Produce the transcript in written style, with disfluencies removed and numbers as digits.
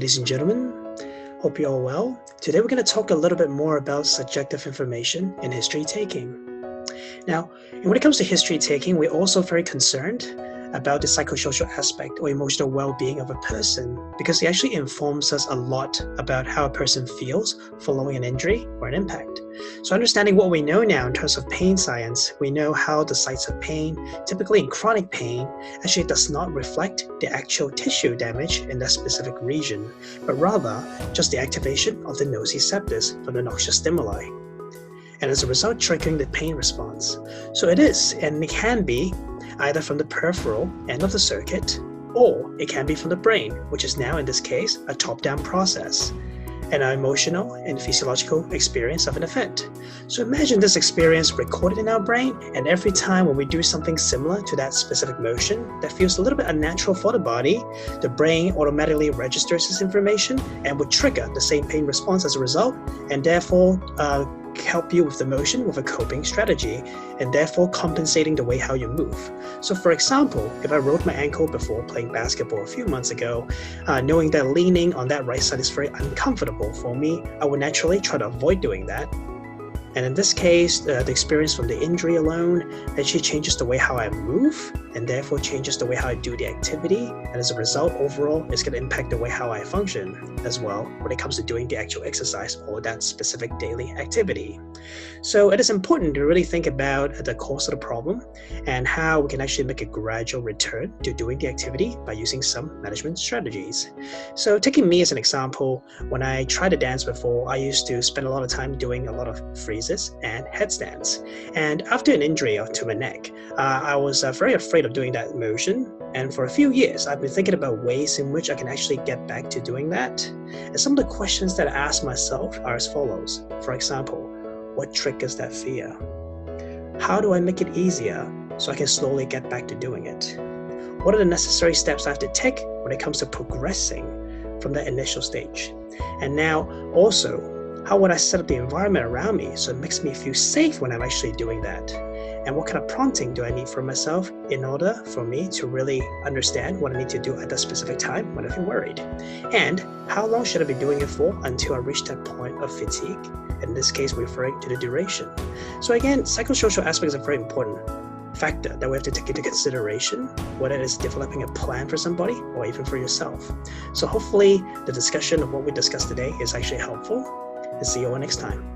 ladies and gentlemen. Hope you're all well. Today we're going to talk a little bit more about subjective information in history taking. Now, when it comes to history taking, we're also very concerned about the psychosocial aspect or emotional well-being of a person because it actually informs us a lot about how a person feels following an injury or an impact. So understanding what we know now in terms of pain science, we know how the sites of pain, typically in chronic pain, actually does not reflect the actual tissue damage in that specific region, but rather just the activation of the nociceptors from the noxious stimuli. And as a result, triggering the pain response. So it is, and it can be, either from the peripheral end of the circuit, or it can be from the brain, which is now, in this case, a top-down process, and an emotional and physiological experience of an event. So imagine this experience recorded in our brain, and every time when we do something similar to that specific motion that feels a little bit unnatural for the body, the brain automatically registers this information and would trigger the same pain response as a result, and therefore help you with the motion with a coping strategy, and therefore compensating the way how you move. So for example, if I rolled my ankle before playing basketball a few months ago, knowing that leaning on that right side is very uncomfortable for me, I would naturally try to avoid doing that. And in this case, the experience from the injury alone actually changes the way how I move, and therefore changes the way how I do the activity. And as a result, overall, it's going to impact the way how I function as well when it comes to doing the actual exercise or that specific daily activity. So it is important to really think about the cause of the problem and how we can actually make a gradual return to doing the activity by using some management strategies. So taking me as an example, when I tried to dance before, I used to spend a lot of time doing a lot of freezes and headstands. And after an injury to my neck, I was very afraid of doing that motion. And for a few years, I've been thinking about ways in which I can actually get back to doing that. And some of the questions that I ask myself are as follows. For example, what triggers that fear? How do I make it easier so I can slowly get back to doing it? What are the necessary steps I have to take when it comes to progressing from that initial stage? And now also, how would I set up the environment around me so it makes me feel safe when I'm actually doing that? And what kind of prompting do I need from myself in order for me to really understand what I need to do at that specific time when I feel worried? And how long should I be doing it for until I reach that point of fatigue? In this case, referring to the duration. So again, psychosocial aspect is a very important factor that we have to take into consideration, whether it is developing a plan for somebody or even for yourself. So hopefully the discussion of what we discussed today is actually helpful, and see you all next time.